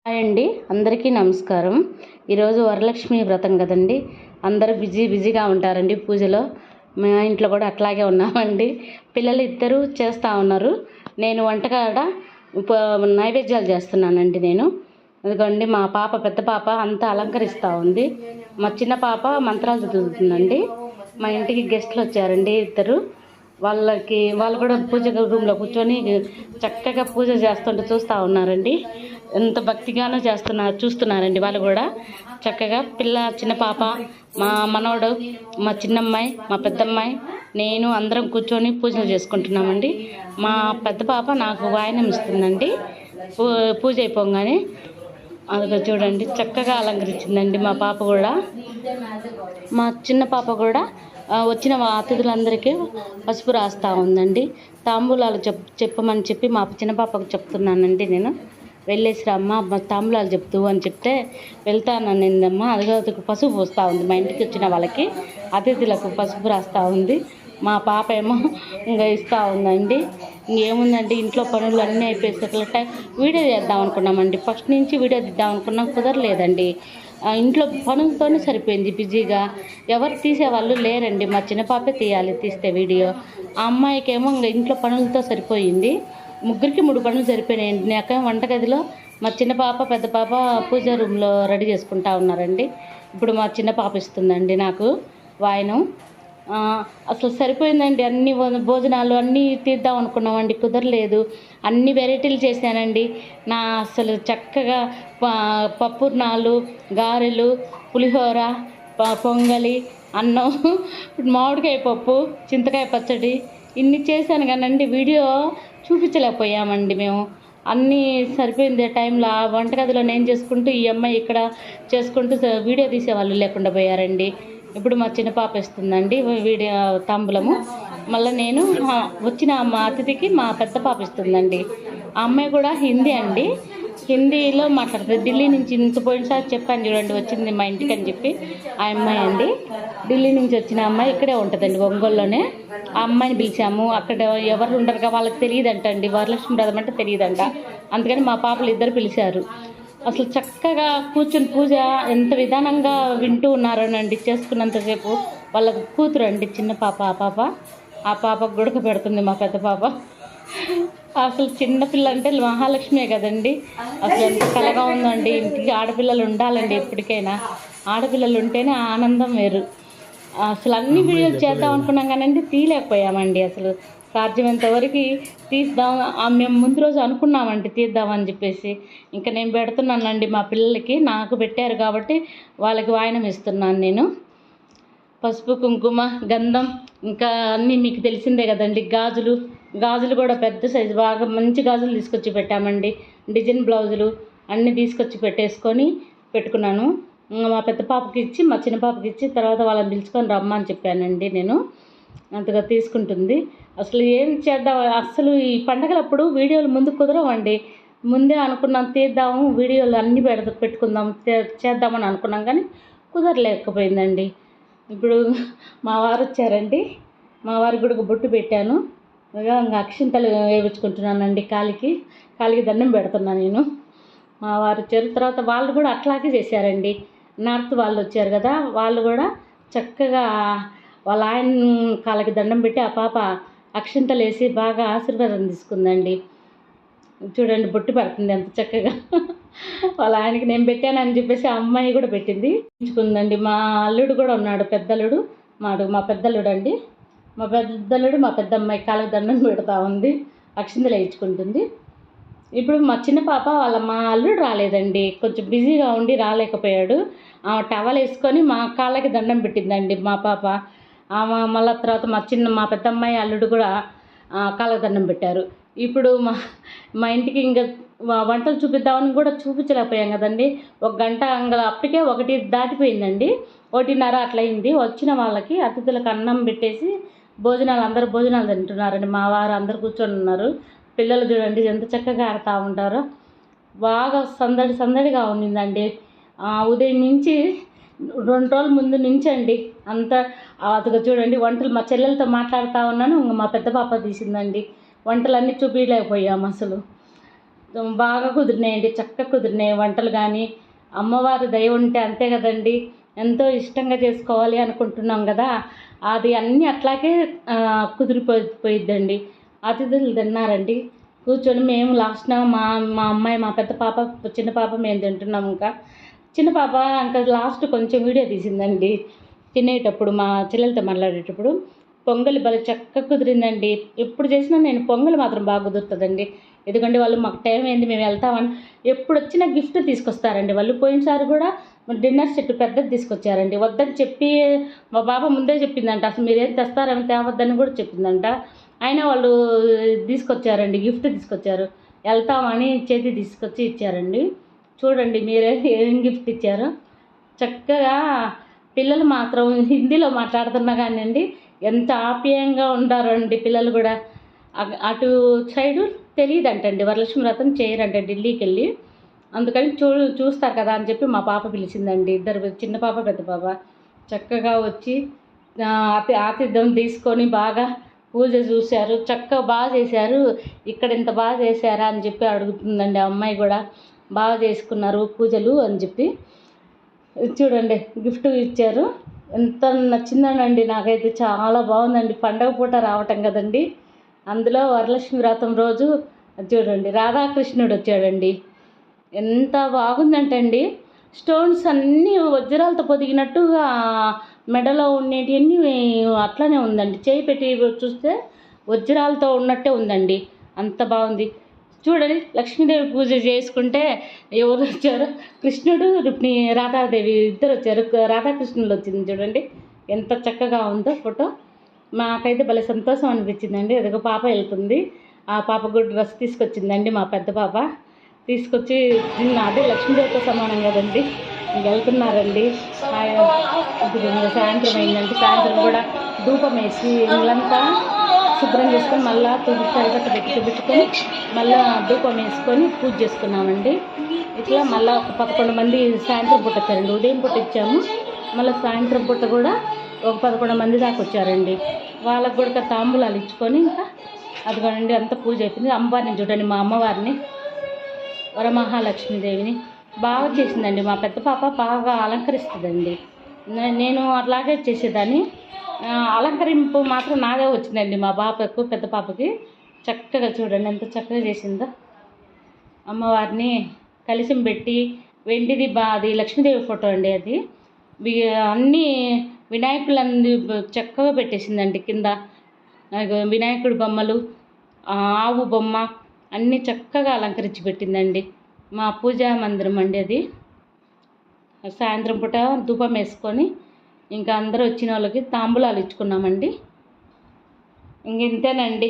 Hi అండి, అందరికీ నమస్కారం. ఈరోజు వరలక్ష్మి వ్రతం కదండి. అందరూ బిజీగా ఉంటారండి పూజలో. మా ఇంట్లో కూడా అట్లాగే ఉన్నామండి. పిల్లలు ఇద్దరు చేస్తూ ఉన్నారు. నేను వంటకాడ నైవేద్యాలు చేస్తున్నానండి. ఎందుకండి మా పాప, పెద్ద పాప అంతా అలంకరిస్తూ ఉంది. మా చిన్న పాప మంత్రాలు చదువుతుందండి. మా ఇంటికి గెస్టులు వచ్చారండి ఇద్దరు. వాళ్ళు కూడా పూజ రూమ్లో కూర్చొని చక్కగా పూజ చేస్తుంటే చూస్తూ ఉన్నారండి. ఎంత భక్తిగానో చూస్తున్నారండి. వాళ్ళు కూడా చక్కగా చిన్న పాప, మా మనవడు, మా చిన్నమ్మాయి, మా పెద్దమ్మాయి, నేను అందరం కూర్చొని పూజలు చేసుకుంటున్నామండి. మా పెద్ద పాప నాకు వాయనం ఇస్తుందండి. పూజ అయిపోగానే అది చూడండి చక్కగా అలంకరించిందండి. మా పాప కూడా, మా చిన్న పాప కూడా వచ్చిన అతిథులందరికీ పసుపు రాస్తూ ఉందండి. తాంబూలాలు చెప్పమని చెప్పి మా చిన్న పాపకు చెప్తున్నానండి. నేను వెళ్ళేసి రమ్మ తాంబూలాలు చెప్తూ అని చెప్తే వెళ్తాననిందమ్మా. అదిగో పసుపు పోస్తూ ఉంది. మా ఇంటికి వచ్చిన వాళ్ళకి అతిథులకు పసుపు రాస్తూ ఉంది. మా పాప ఏమో ఇంకా ఇస్తూ ఉందండి. ఇంకేముందండి, ఇంట్లో పనులు అన్నీ అయిపోయేసరికి వీడియో చేద్దాం అనుకున్నామండి. ఫస్ట్ నుంచి వీడియో తీద్దాం అనుకున్నాం, కుదరలేదండి. ఇంట్లో పనులతోనే సరిపోయింది బిజీగా. ఎవరు తీసేవాళ్ళు లేరండి. మా చిన్న పాపే తీస్తే వీడియో. ఆ అమ్మాయికేమో ఇంకా ఇంట్లో పనులతో సరిపోయింది. ముగ్గురికి 3 పనులు సరిపోయినాయండి. నాకేమో వంటగదిలో, మా చిన్న పాప, పెద్ద పాప పూజ రూమ్లో రెడీ చేసుకుంటా ఉన్నారండి. ఇప్పుడు మా చిన్న పాప ఇస్తుందండి నాకు వాయనం. అసలు సరిపోయిందండి. అన్ని భోజనాలు అన్నీ తీద్దాం అనుకున్నామండి, కుదరలేదు. అన్ని వెరైటీలు చేశానండి. అసలు చక్కగా పప్పుర్నాలు, గారెలు, పులిహోర, పొంగలి, అన్నం, మామిడికాయ పప్పు, చింతకాయ పచ్చడి ఇన్ని చేశాను కానండి వీడియో చూపించలేకపోయామండి మేము. అన్నీ సరిపోయింది టైంలో. ఆ వంటగదిలో నేను చేసుకుంటూ, ఈ అమ్మాయి ఇక్కడ చేసుకుంటూ వీడియో తీసేవాళ్ళు లేకుండా పోయారండి. ఇప్పుడు మా చిన్న పాప ఇస్తుందండి వీడియో తాంబూలము. మళ్ళీ నేను వచ్చిన మా అతిథికి మా పెద్ద పాప ఇస్తుందండి. ఆ అమ్మాయి కూడా హిందీ అండి. హిందీలో మాట్లాడుతుంది. ఢిల్లీ నుంచి ఇంత పోయినసారి చెప్పాను చూడండి, వచ్చింది మా ఇంటికి అని చెప్పి. ఆ అమ్మాయి అండి, ఢిల్లీ నుంచి వచ్చిన అమ్మాయి ఇక్కడే ఉంటుందండి, ఒంగోలులోనే. ఆ అమ్మాయిని పిలిచాము. అక్కడ ఎవరు ఉండరుగా, వాళ్ళకి తెలియదంట అండి, వరలక్ష్మి వ్రతం అంటే తెలియదంట. అందుకని మా పాపలు ఇద్దరు పిలిచారు. అసలు చక్కగా కూర్చొని పూజ ఎంత విధానంగా వింటూ ఉన్నారోనండి చేసుకున్నంతసేపు. వాళ్ళ కూతురు అండి, చిన్న పాప. ఆ పాపకు గుడక పెడుతుంది మా పెద్ద పాప. అసలు చిన్నపిల్ల అంటే మహాలక్ష్మే కదండి. అసలు ఎంత కలగా ఉందండి. ఇంటికి ఆడపిల్లలు ఉండాలండి ఎప్పటికైనా. ఆడపిల్లలు ఉంటేనే ఆనందం వేరు. అసలు అన్ని వీడియోలు చేద్దాం అనుకున్నాం కానండి, తీయలేకపోయామండి. అసలు సాధ్యమైనంత వరకు తీద్దాం. మేము ముందు రోజు అనుకున్నామండి తీద్దామని చెప్పేసి. ఇంకా నేను పెడుతున్నానండి మా పిల్లలకి. నాకు పెట్టారు కాబట్టి వాళ్ళకి వాయనం ఇస్తున్నాను నేను. పసుపు, కుంకుమ, గంధం, ఇంకా అన్నీ మీకు తెలిసిందే కదండి. గాజులు కూడా పెద్ద సైజు బాగా మంచి గాజులు తీసుకొచ్చి పెట్టామండి. డిజైన్ బ్లౌజులు అన్నీ తీసుకొచ్చి పెట్టుకున్నాను. మా పెద్ద పాపకి ఇచ్చి, మా చిన్న పాపకి ఇచ్చి, తర్వాత వాళ్ళని పిలుచుకొని రమ్మని చెప్పానండి నేను. అంతగా తీసుకుంటుంది. అసలు ఏం చేద్దాం, అసలు ఈ పండగలప్పుడు వీడియోలు ముందు కుదరవండి. ముందే అనుకున్నాం తీద్దాము, వీడియోలు అన్నీ పెట్టుకుందాం, చేద్దామని అనుకున్నాం కానీ కుదరలేకపోయిందండి. ఇప్పుడు మా వారు వచ్చారండి. మా వారికి కూడా బొట్టు పెట్టాను. ఇంకా అక్షింతలు వేయించుకుంటున్నానండి. కాలికి దండం పెడుతున్నాను నేను. మా వారు వచ్చారు. తర్వాత వాళ్ళు కూడా అట్లాగే చేశారండి. నార్త్ వాళ్ళు వచ్చారు కదా, వాళ్ళు కూడా చక్కగా వాళ్ళ ఆయన కాళ్ళకి దండం పెట్టి ఆ పాప అక్షింతలు వేసి బాగా ఆశీర్వాదం తీసుకుందండి. చూడండి బొట్టు పెడుతుంది ఎంత చక్కగా. వాళ్ళ ఆయనకి నేను పెట్టానని చెప్పేసి ఆ అమ్మాయి కూడా పెట్టింది, ఉంచుకుందండి. మా అల్లుడు కూడా ఉన్నాడు, పెద్దల్లుడు. మా పెద్దల్లుడు అండి. మా పెద్దల్లుడు మా పెద్దమ్మాయి కాళ్ళకి దండం పెడతా ఉంది, అక్షింతలు వేయించుకుంటుంది. ఇప్పుడు మా చిన్న పాప మా అల్లుడు రాలేదండి, కొంచెం బిజీగా ఉండి రాలేకపోయాడు. టవల్ వేసుకొని మా కాళ్ళకి దండం పెట్టిందండి మా పాప. మళ్ళీ తర్వాత మా పెద్దమ్మాయి అల్లుడు కూడా కాళ్ళకి దండం పెట్టారు. ఇప్పుడు మా ఇంటికి ఇంకా వంటలు చూపిద్దామని కూడా చూపించలేకపోయాం కదండి. 1 గంట అప్పటికే 1 దాటిపోయిందండి. 1:30 అట్లా అయింది. వచ్చిన వాళ్ళకి అతిథులకు అన్నం పెట్టేసి అందరూ భోజనాలు తింటున్నారండి. మా వారు అందరు కూర్చొని ఉన్నారు. పిల్లలు చూడండి ఎంత చక్కగా ఆడుతూ ఉంటారో. బాగా సందడిగా ఉండిందండి. ఉదయం నుంచి 2 రోజుల ముందు నుంచి అండి అంతా అదిగా చూడండి. వంటలు మా చెల్లెలతో మాట్లాడుతూ ఉన్నాను, మా పెద్ద పాప తీసిందండి. వంటలన్నీ చూపించలేకపోయాము అసలు. బాగా కుదిరినాయండి, చక్కగా కుదిరినాయి వంటలు కానీ. అమ్మవారి దయ ఉంటే అంతే కదండి, ఎంతో ఇష్టంగా చేసుకోవాలి అనుకుంటున్నాం కదా, అది అన్నీ అట్లాగే కుదిరిపోయిద్దండి. అతిథులు తిన్నారండి కూర్చొని. మేము లాస్ట్న మా మా అమ్మాయి, మా పెద్ద పాప, చిన్న పాప మేము తింటున్నాము. ఇంకా చిన్న పాప ఇంకా లాస్ట్ కొంచెం వీడియో తీసిందండి తినేటప్పుడు, మా చెల్లెలతో మాట్లాడేటప్పుడు. పొంగలి భలే చక్కగా కుదిరిందండి. ఎప్పుడు చేసినా నేను పొంగలి మాత్రం బాగా కుదురుతుందండి. ఎందుకంటే వాళ్ళు మాకు టైం అయింది మేము వెళ్తామని ఎప్పుడు వచ్చినా గిఫ్ట్ తీసుకొస్తారండి వాళ్ళు. పోయినసారి కూడా డిన్నర్ సెట్ పెద్దది తీసుకొచ్చారండి. వద్దని చెప్పి మా బాబ ముందే చెప్పిందంట, అసలు మీరేం తెస్తారేమో తేవద్దని కూడా చెప్పిందంట. అయినా వాళ్ళు తీసుకొచ్చారండి, గిఫ్ట్ తీసుకొచ్చారు. వెళ్తామని చేతి తీసుకొచ్చి ఇచ్చారండి. చూడండి మీరే ఏం గిఫ్ట్ ఇచ్చారో. చక్కగా పిల్లలు మాత్రం హిందీలో మాట్లాడుతున్నా కానివ్వండి, ఎంత ఆప్యాయంగా ఉండారండి పిల్లలు కూడా. అటు సైడు తెలియదంటండి, వరలక్ష్మి వ్రతం చేయరంట ఢిల్లీకి వెళ్ళి. అందుకని చూస్తారు కదా అని చెప్పి మా పాప పిలిచిందండి. ఇద్దరు, చిన్న పాప పెద్ద పాప చక్కగా వచ్చి ఆతిథ్యం తీసుకొని బాగా పూజ చూశారు. చక్కగా బాగా చేశారు. ఇక్కడ ఇంత బాగా చేశారా అని చెప్పి అడుగుతుందండి ఆ అమ్మాయి కూడా. బాగా చేసుకున్నారు పూజలు అని చెప్పి. చూడండి గిఫ్ట్ ఇచ్చారు. ఎంత నచ్చిందనండి నాకైతే, చాలా బాగుందండి. పండగ పూట రావటం కదండి, అందులో వరలక్ష్మి వ్రతం రోజు చూడండి రాధాకృష్ణుడు వచ్చాడండి. ఎంత బాగుందంటే అండి, స్టోన్స్ అన్నీ వజ్రాలతో పొదిగినట్టుగా మెడలో ఉండేటివన్నీ అట్లనే ఉందండి. చేయి పెట్టి చూస్తే వజ్రాలతో ఉన్నట్టే ఉందండి, అంత బాగుంది. చూడండి లక్ష్మీదేవి పూజ చేసుకుంటే ఎవరు వచ్చారు, కృష్ణుడు, రుక్మిణి, రాధాదేవి ఇద్దరు వచ్చారు. రాధాకృష్ణులు వచ్చింది చూడండి, ఎంత చక్కగా ఉందో ఫోటో. మాకైతే భలే సంతోషం అనిపించిందండి. అదొక పాప వెళ్తుంది, ఆ పాపకు డ్రెస్ తీసుకొచ్చిందండి మా పెద్ద పాప. తీసుకొచ్చి అదే లక్ష్మీదేవితో సమానం కదండి, వెళ్తున్నారండి. ఇది సాయంత్రం అయిందండి. సాయంత్రం కూడా ధూపం వేసి ఇల్లంతా శుభ్రం చేసుకొని మళ్ళీ తలగట్ట పెట్టి తుడుచుకొని మళ్ళీ ధూపం వేసుకొని పూజ చేసుకున్నామండి. ఇట్లా మళ్ళీ ఒక 11 మంది సాయంత్రం పూట వచ్చారండి. ఉదయం పూట ఇచ్చాము, మళ్ళీ సాయంత్రం పూట కూడా ఒక 11 మంది దాకా వచ్చారండి. వాళ్ళకు కూడా తాంబూలాలు ఇచ్చుకొని ఇంకా అదిగోనండి అంత పూజ అయిపోయింది. అమ్మవారిని చూడండి, మా అమ్మవారిని, వరమహాలక్ష్మీదేవిని బాగా చేసిందండి. మా పెద్ద పాప బాగా అలంకరిస్తుందండి. నేను అట్లాగే చేసేదాన్ని. అలంకరింపు మాత్రం నాదే వచ్చిందండి మా పాపకు, పెద్ద పాపకి. చక్కగా చూడండి ఎంత చక్కగా చేసిందో. అమ్మవారిని కలిసం పెట్టి వెండిది అది లక్ష్మీదేవి ఫోటో అండి. అది అన్నీ వినాయకులంది చక్కగా పెట్టేసిందండి. కింద వినాయకుడి బొమ్మలు, ఆవు బొమ్మ అన్నీ చక్కగా అలంకరించి పెట్టిందండి. మా పూజా మందిరం అండి అది. సాయంత్రం పూట ధూపం వేసుకొని ఇంకా అందరూ వచ్చిన వాళ్ళకి తాంబూలాలు ఇచ్చుకున్నామండి. ఇంతేనండి.